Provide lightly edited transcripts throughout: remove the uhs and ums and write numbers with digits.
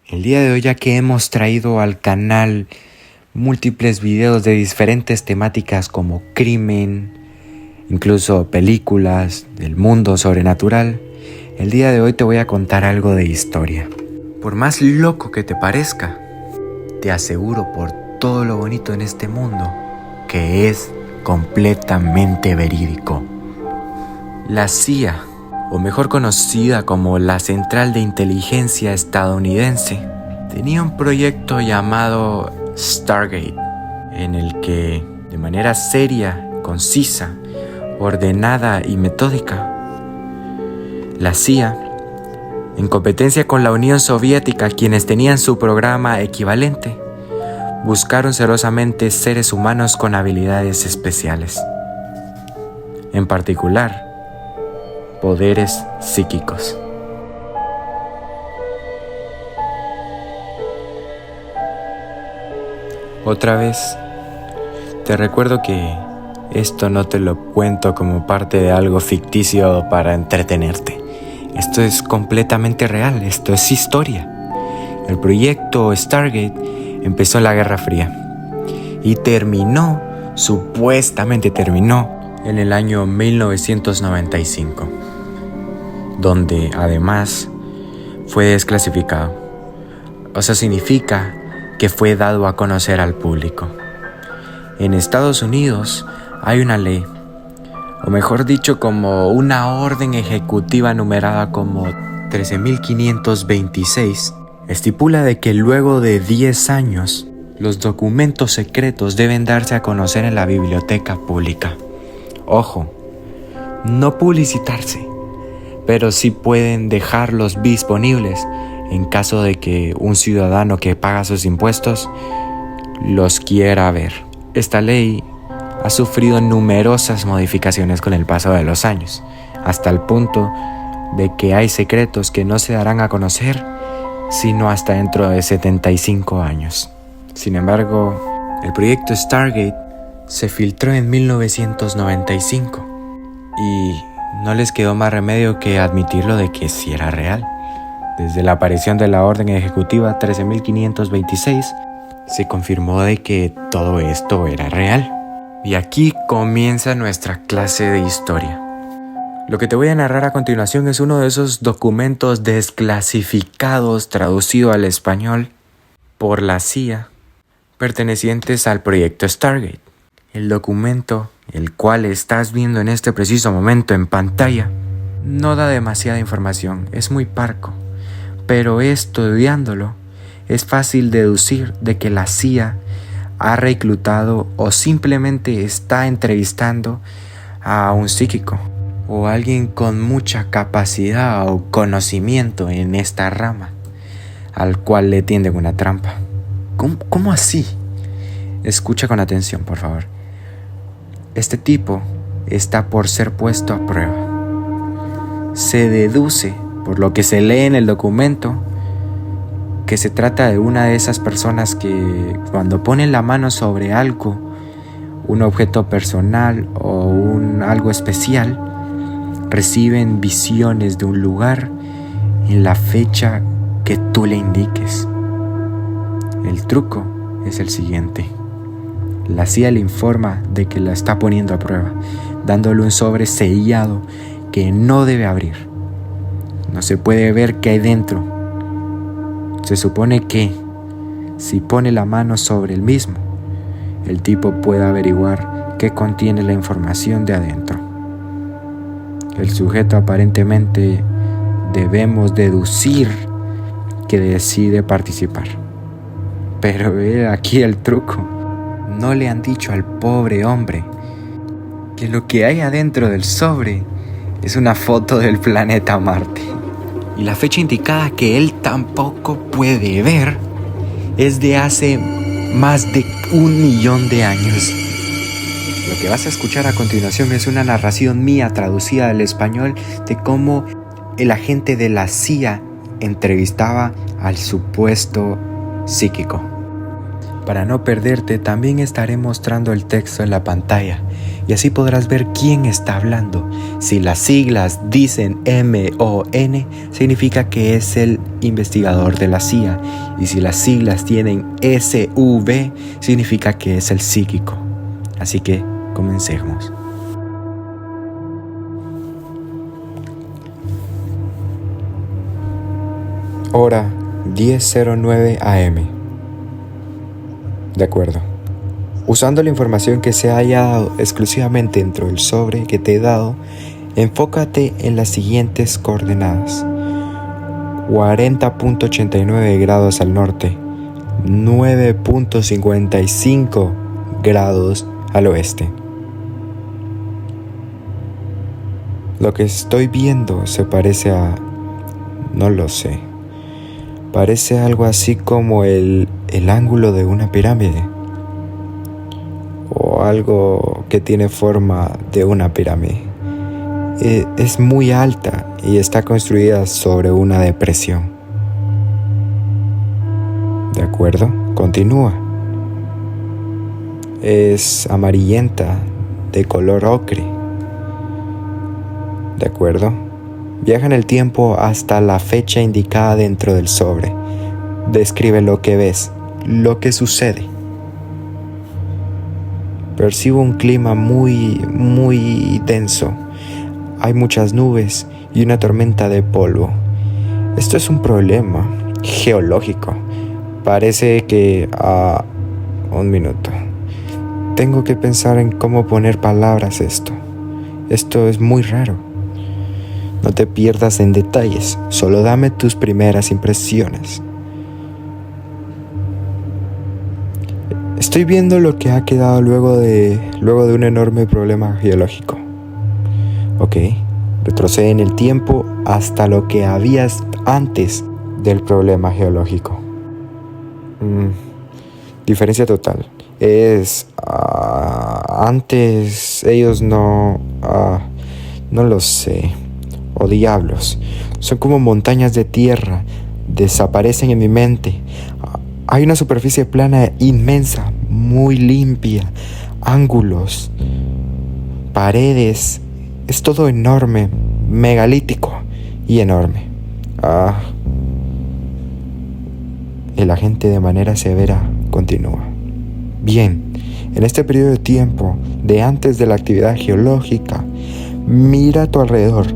El día de hoy, ya que hemos traído al canal múltiples videos de diferentes temáticas como crimen, incluso películas del mundo sobrenatural, el día de hoy te voy a contar algo de historia. Por más loco que te parezca, te aseguro por todo lo bonito en este mundo que es completamente verídico. La CIA, o mejor conocida como la Central de Inteligencia Estadounidense, tenía un proyecto llamado Stargate, en el que, de manera seria, concisa, ordenada y metódica, la CIA, en competencia con la Unión Soviética, quienes tenían su programa equivalente, buscaron celosamente seres humanos con habilidades especiales, en particular, poderes psíquicos. Otra vez, te recuerdo que esto no te lo cuento como parte de algo ficticio para entretenerte. Esto es completamente real, esto es historia. El proyecto Stargate empezó en la Guerra Fría y supuestamente terminó en el año 1995, donde además fue desclasificado. O sea, significa que fue dado a conocer al público. En Estados Unidos hay una ley, o mejor dicho, como una orden ejecutiva numerada como 13.526, estipula de que luego de 10 años, los documentos secretos deben darse a conocer en la biblioteca pública. Ojo, no publicitarse, pero sí pueden dejarlos disponibles en caso de que un ciudadano que paga sus impuestos los quiera ver. Esta ley ha sufrido numerosas modificaciones con el paso de los años, hasta el punto de que hay secretos que no se darán a conocer sino hasta dentro de 75 años. Sin embargo, el proyecto Stargate se filtró en 1995 y no les quedó más remedio que admitirlo de que sí era real. Desde la aparición de la orden ejecutiva 13.526 se confirmó de que todo esto era real. Y aquí comienza nuestra clase de historia. Lo que te voy a narrar a continuación es uno de esos documentos desclasificados traducido al español por la CIA, pertenecientes al proyecto Stargate. El documento, el cual estás viendo en este preciso momento en pantalla, no da demasiada información, es muy parco, pero estudiándolo es fácil deducir de que la CIA ha reclutado o simplemente está entrevistando a un psíquico o alguien con mucha capacidad o conocimiento en esta rama, al cual le tienden una trampa. ¿Cómo así? Escucha con atención, por favor. Este tipo está por ser puesto a prueba. Se deduce, por lo que se lee en el documento, que se trata de una de esas personas que cuando ponen la mano sobre algo, un objeto personal o algo especial, reciben visiones de un lugar en la fecha que tú le indiques. El truco es el siguiente. La CIA le informa de que la está poniendo a prueba, dándole un sobre sellado que no debe abrir. No se puede ver qué hay dentro. Se supone que si pone la mano sobre el mismo, el tipo puede averiguar qué contiene la información de adentro. El sujeto aparentemente debemos deducir que decide participar. Pero ve aquí el truco. No le han dicho al pobre hombre que lo que hay adentro del sobre es una foto del planeta Marte. Y la fecha indicada que él tampoco puede ver es de hace más de 1 millón de años. Lo que vas a escuchar a continuación es una narración mía traducida al español de cómo el agente de la CIA entrevistaba al supuesto psíquico. Para no perderte, también estaré mostrando el texto en la pantalla y así podrás ver quién está hablando. Si las siglas dicen MON, significa que es el investigador de la CIA, y si las siglas tienen SV, significa que es el psíquico. Así que comencemos. Hora 10:09 AM. De acuerdo. Usando la información que se haya dado exclusivamente dentro del sobre que te he dado, enfócate en las siguientes coordenadas: 40.89 grados al norte, 9.55 grados al oeste. Lo que estoy viendo se parece a... no lo sé. Parece algo así como el ángulo de una pirámide, o algo que tiene forma de una pirámide. Es muy alta y está construida sobre una depresión. ¿De acuerdo? Continúa. Es amarillenta, de color ocre. ¿De acuerdo? Viaja en el tiempo hasta la fecha indicada dentro del sobre. Describe lo que ves, lo que sucede. Percibo un clima muy denso. Hay muchas nubes y una tormenta de polvo. Esto es un problema geológico. Parece que... un minuto. Tengo que pensar en cómo poner palabras a esto. Esto es muy raro. No te pierdas en detalles, solo dame tus primeras impresiones. Estoy viendo lo que ha quedado luego de un enorme problema geológico. Ok, retrocede en el tiempo hasta lo que habías antes del problema geológico. Diferencia total. Antes ellos no lo sé. O diablos, son como montañas de tierra, desaparecen en mi mente. Hay una superficie plana inmensa, muy limpia, ángulos, paredes, es todo enorme, megalítico y enorme. El agente de manera severa continúa. Bien, en este periodo de tiempo, de antes de la actividad geológica, mira a tu alrededor.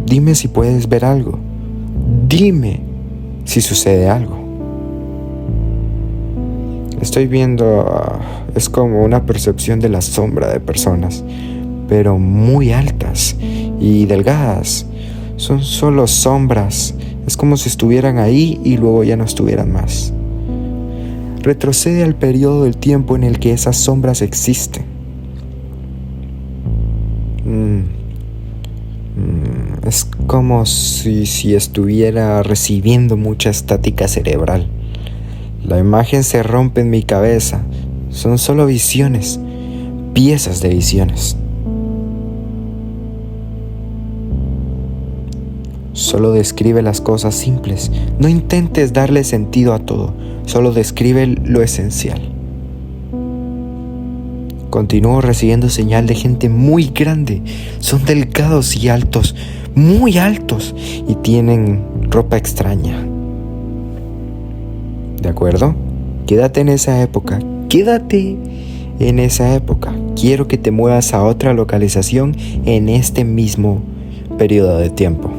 Dime si puedes ver algo. Dime si sucede algo. Estoy viendo... es como una percepción de la sombra de personas, pero muy altas y delgadas. Son solo sombras. Es como si estuvieran ahí y luego ya no estuvieran más. Retrocede al periodo del tiempo en el que esas sombras existen. Es como si estuviera recibiendo mucha estática cerebral. La imagen se rompe en mi cabeza. Son solo visiones, piezas de visiones. Solo describe las cosas simples. No intentes darle sentido a todo. Solo describe lo esencial. Continúo recibiendo señal de gente muy grande. Son delgados y altos, muy altos, y tienen ropa extraña. ¿De acuerdo? Quédate en esa época. Quédate en esa época. Quiero que te muevas a otra localización en este mismo periodo de tiempo.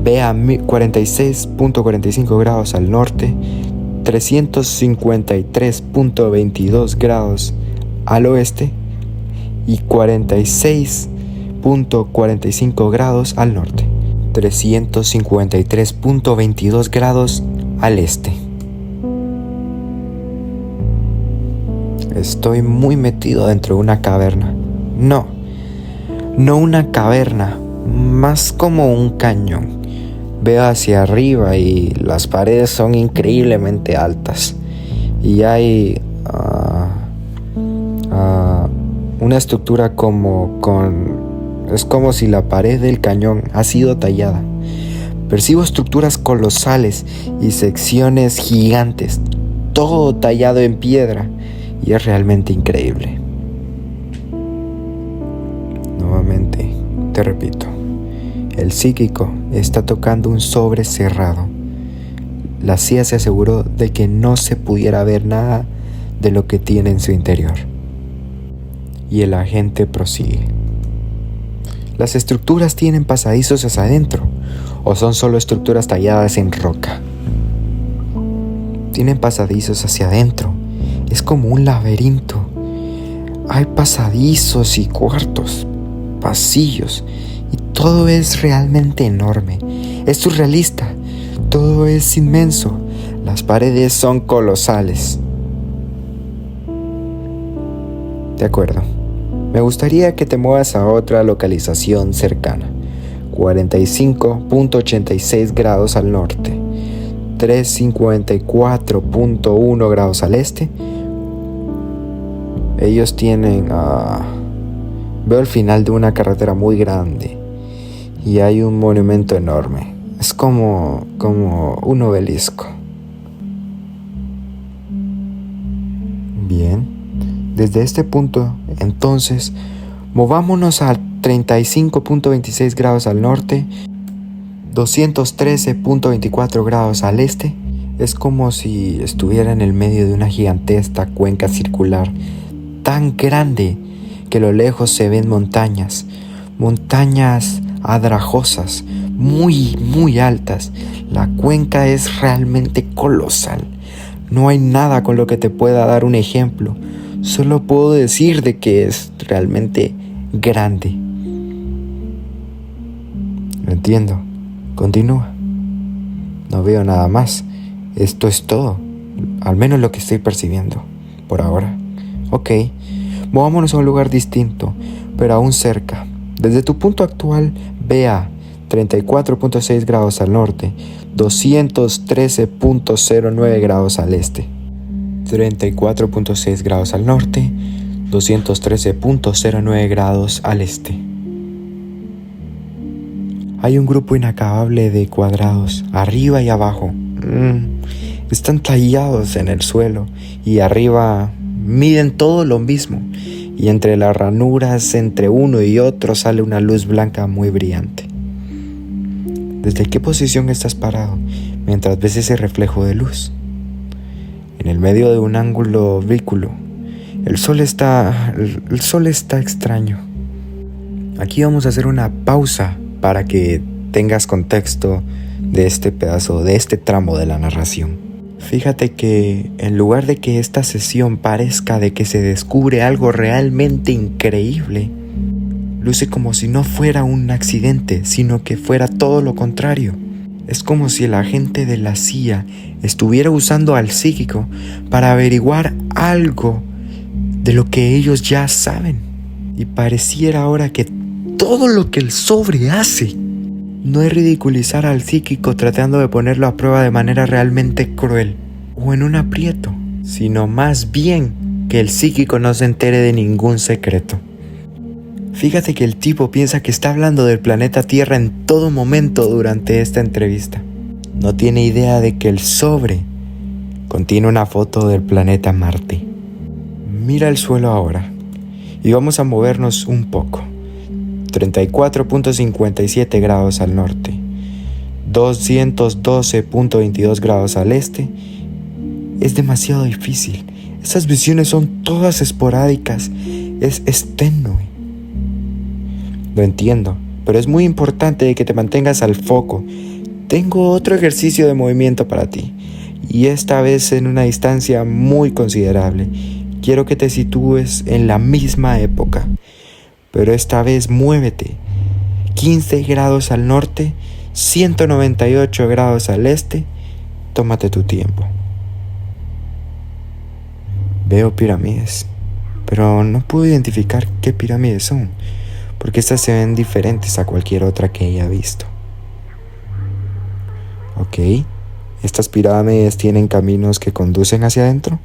Ve a 46.45 grados al norte, 353.22 grados al oeste y 46.45 grados al norte, 353.22 grados al este. Estoy muy metido dentro de una caverna. No una caverna, más como un cañón. Veo hacia arriba y las paredes son increíblemente altas. Y hay una estructura es como si la pared del cañón ha sido tallada. Percibo estructuras colosales y secciones gigantes. todo tallado en piedra y es realmente increíble. Nuevamente, te repito, el psíquico está tocando un sobre cerrado. La CIA se aseguró de que no se pudiera ver nada de lo que tiene en su interior. Y el agente prosigue. Las estructuras tienen pasadizos hacia adentro, o son solo estructuras talladas en roca. Tienen pasadizos hacia adentro. Es como un laberinto. Hay pasadizos y cuartos, pasillos, y todo es realmente enorme. Es surrealista. Todo es inmenso. Las paredes son colosales. De acuerdo. Me gustaría que te muevas a otra localización cercana. 45.86 grados al norte. 354.1 grados al este. Ellos tienen... veo el final de una carretera muy grande. Y hay un monumento enorme. Es como un obelisco. Bien. Desde este punto, entonces, movámonos a 35.26 grados al norte, 213.24 grados al este. Es como si estuviera en el medio de una gigantesca cuenca circular, tan grande que a lo lejos se ven montañas adrajosas, muy, muy altas. La cuenca es realmente colosal. No hay nada con lo que te pueda dar un ejemplo. Solo puedo decir de que es realmente grande. Lo entiendo. Continúa. No veo nada más. Esto es todo. Al menos lo que estoy percibiendo. Por ahora. Ok. Movámonos a un lugar distinto, pero aún cerca. Desde tu punto actual, ve a 34.6 grados al norte, 213.09 grados al este. 34.6 grados al norte, 213.09 grados al este. Hay un grupo inacabable de cuadrados, arriba y abajo. Están tallados en el suelo y arriba miden todo lo mismo. Y entre las ranuras, entre uno y otro, sale una luz blanca muy brillante. ¿Desde qué posición estás parado mientras ves ese reflejo de luz? En el medio de un ángulo oblícuo. El sol está extraño. Aquí vamos a hacer una pausa para que tengas contexto de este pedazo, de este tramo de la narración. Fíjate que en lugar de que esta sesión parezca de que se descubre algo realmente increíble, luce como si no fuera un accidente, sino que fuera todo lo contrario. Es como si el agente de la CIA estuviera usando al psíquico para averiguar algo de lo que ellos ya saben. Y pareciera ahora que todo lo que el sobre hace no es ridiculizar al psíquico tratando de ponerlo a prueba de manera realmente cruel o en un aprieto, sino más bien que el psíquico no se entere de ningún secreto. Fíjate que el tipo piensa que está hablando del planeta Tierra en todo momento durante esta entrevista. No tiene idea de que el sobre contiene una foto del planeta Marte. Mira el suelo ahora y vamos a movernos un poco. 34.57 grados al norte, 212.22 grados al este. Es demasiado difícil. Estas visiones son todas esporádicas. Es tenue. Lo entiendo, pero es muy importante que te mantengas al foco. Tengo otro ejercicio de movimiento para ti, y esta vez en una distancia muy considerable. Quiero que te sitúes en la misma época, pero esta vez muévete. 15 grados al norte, 198 grados al este. Tómate tu tiempo. Veo pirámides, pero no puedo identificar qué pirámides son, porque estas se ven diferentes a cualquier otra que haya visto. Ok, ¿estas pirámides tienen caminos que conducen hacia adentro?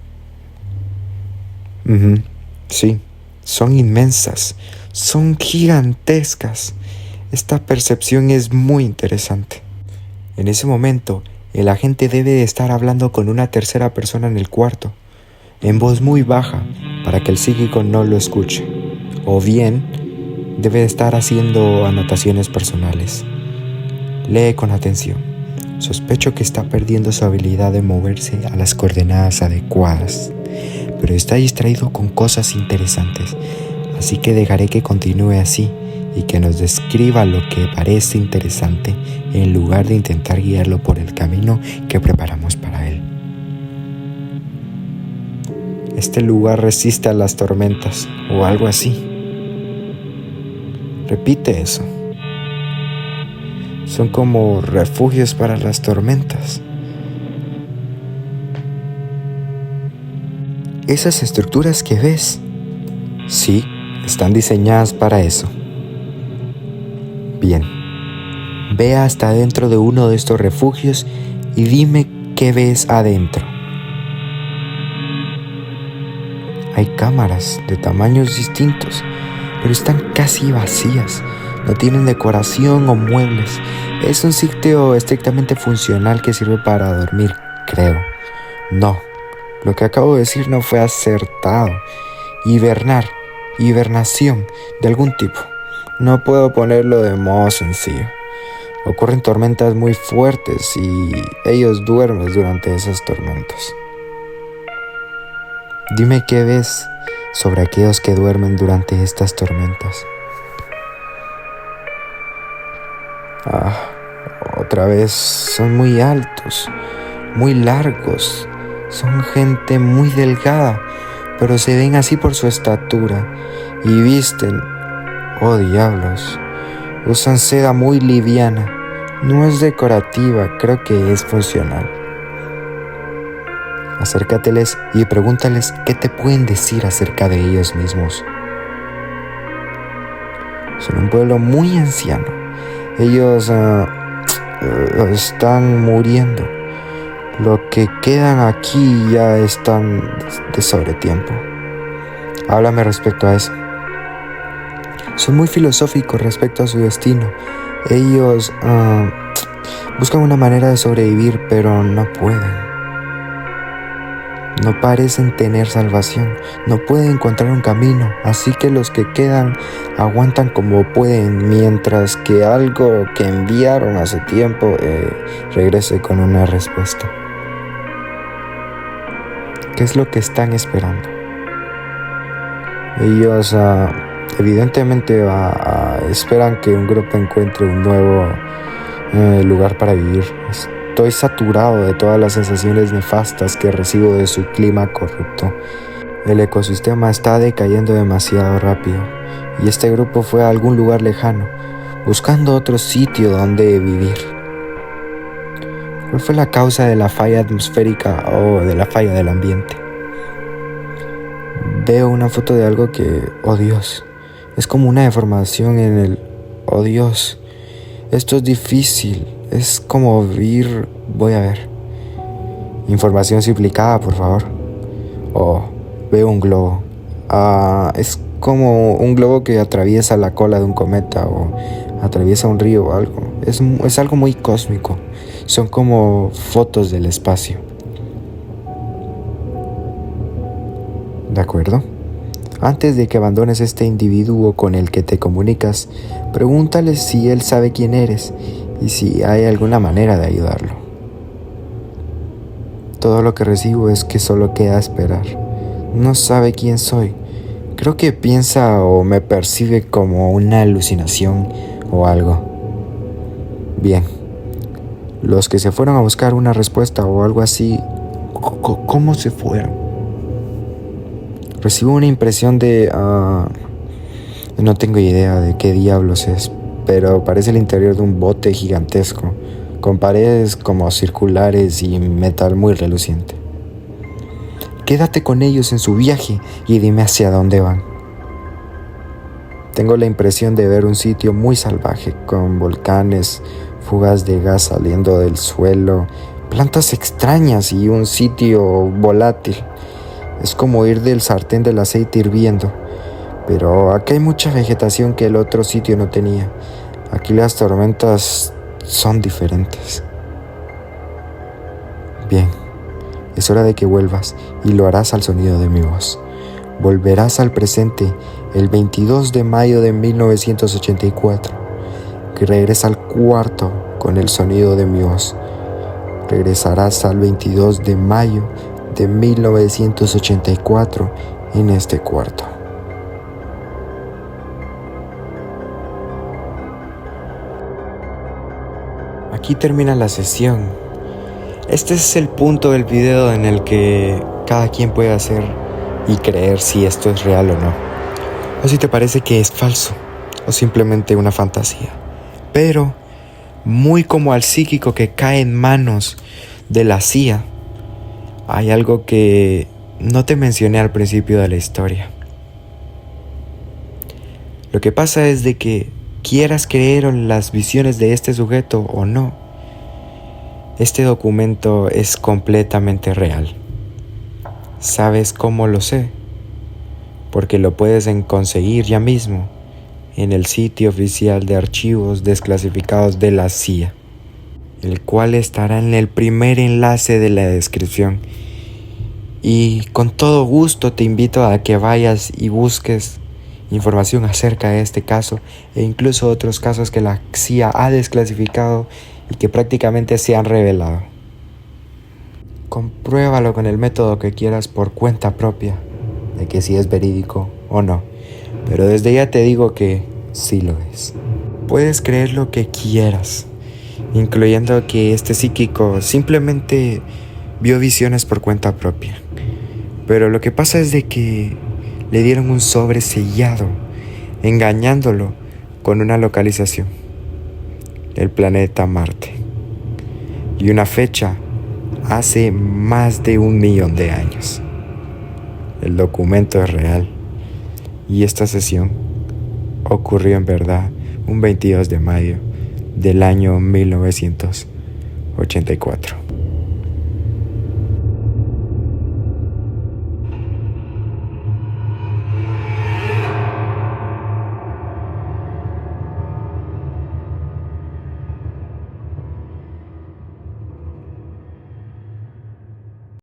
Sí, son inmensas, son gigantescas. Esta percepción es muy interesante. En ese momento, el agente debe de estar hablando con una tercera persona en el cuarto, en voz muy baja, para que el psíquico no lo escuche. O bien, debe de estar haciendo anotaciones personales. Lee con atención. Sospecho que está perdiendo su habilidad de moverse a las coordenadas adecuadas, pero está distraído con cosas interesantes, así que dejaré que continúe así y que nos describa lo que parece interesante en lugar de intentar guiarlo por el camino que preparamos para él. Este lugar resiste a las tormentas o algo así. Repite eso. Son como refugios para las tormentas. Esas estructuras que ves, sí, están diseñadas para eso. Bien, ve hasta dentro de uno de estos refugios y dime qué ves adentro. Hay cámaras de tamaños distintos, pero están casi vacías. No tienen decoración o muebles. Es un sitio estrictamente funcional que sirve para dormir, creo. No, lo que acabo de decir no fue acertado. Hibernación de algún tipo. No puedo ponerlo de modo sencillo. Ocurren tormentas muy fuertes y ellos duermen durante esas tormentas. Dime qué ves sobre aquellos que duermen durante estas tormentas. Otra vez, son muy altos, muy largos. Son gente muy delgada, pero se ven así por su estatura y visten, oh diablos, usan seda muy liviana. No es decorativa, creo que es funcional. Acércateles y pregúntales qué te pueden decir acerca de ellos mismos. Son un pueblo muy anciano. Ellos están muriendo. Lo que quedan aquí ya están de sobretiempo. Háblame respecto a eso. Son muy filosóficos respecto a su destino. Ellos buscan una manera de sobrevivir, pero no pueden. No parecen tener salvación, no pueden encontrar un camino, así que los que quedan aguantan como pueden, mientras que algo que enviaron hace tiempo regrese con una respuesta. ¿Qué es lo que están esperando? Ellos evidentemente esperan que un grupo encuentre un nuevo lugar para vivir. Estoy saturado de todas las sensaciones nefastas que recibo de su clima corrupto. El ecosistema está decayendo demasiado rápido y este grupo fue a algún lugar lejano, buscando otro sitio donde vivir. ¿Cuál fue la causa de la falla atmosférica o de la falla del ambiente? Veo una foto de algo que, oh Dios, es como una deformación en el, oh Dios, esto es difícil. Es como vivir. Voy a ver. Información simplificada, por favor. Veo un globo. Es como un globo que atraviesa la cola de un cometa o atraviesa un río o algo. Es algo muy cósmico. Son como fotos del espacio. ¿De acuerdo? Antes de que abandones este individuo con el que te comunicas, pregúntale si él sabe quién eres y si hay alguna manera de ayudarlo. Todo lo que recibo es que solo queda esperar. No sabe quién soy. Creo que piensa o me percibe como una alucinación o algo. Bien. Los que se fueron a buscar una respuesta o algo así, ¿cómo se fueron? Recibo una impresión de... no tengo idea de qué diablos es, pero parece el interior de un bote gigantesco, con paredes como circulares y metal muy reluciente. Quédate con ellos en su viaje y dime hacia dónde van. Tengo la impresión de ver un sitio muy salvaje, con volcanes, fugas de gas saliendo del suelo, plantas extrañas y un sitio volátil. Es como ir del sartén del aceite hirviendo. Pero aquí hay mucha vegetación que el otro sitio no tenía. Aquí las tormentas son diferentes. Bien, es hora de que vuelvas y lo harás al sonido de mi voz. Volverás al presente el 22 de mayo de 1984, que regresa al cuarto con el sonido de mi voz. Regresarás al 22 de mayo de 1984 en este cuarto. Aquí termina la sesión. Este es el punto del video en el que cada quien puede hacer y creer si esto es real o no, o si te parece que es falso o simplemente una fantasía. Pero, muy como al psíquico que cae en manos de la CIA, hay algo que no te mencioné al principio de la historia. Lo que pasa es de que quieras creer en las visiones de este sujeto o no, este documento es completamente real. ¿Sabes cómo lo sé? Porque lo puedes conseguir ya mismo en el sitio oficial de archivos desclasificados de la CIA, el cual estará en el primer enlace de la descripción. Y con todo gusto te invito a que vayas y busques información acerca de este caso e incluso otros casos que la CIA ha desclasificado y que prácticamente se han revelado. Compruébalo con el método que quieras por cuenta propia, de que si es verídico o no. Pero desde ya te digo que sí lo es. Puedes creer lo que quieras, incluyendo que este psíquico simplemente vio visiones por cuenta propia. Pero lo que pasa es de que le dieron un sobre sellado, engañándolo con una localización, el planeta Marte, y una fecha hace más de 1 millón de años. El documento es real y esta sesión ocurrió en verdad un 22 de mayo del año 1984.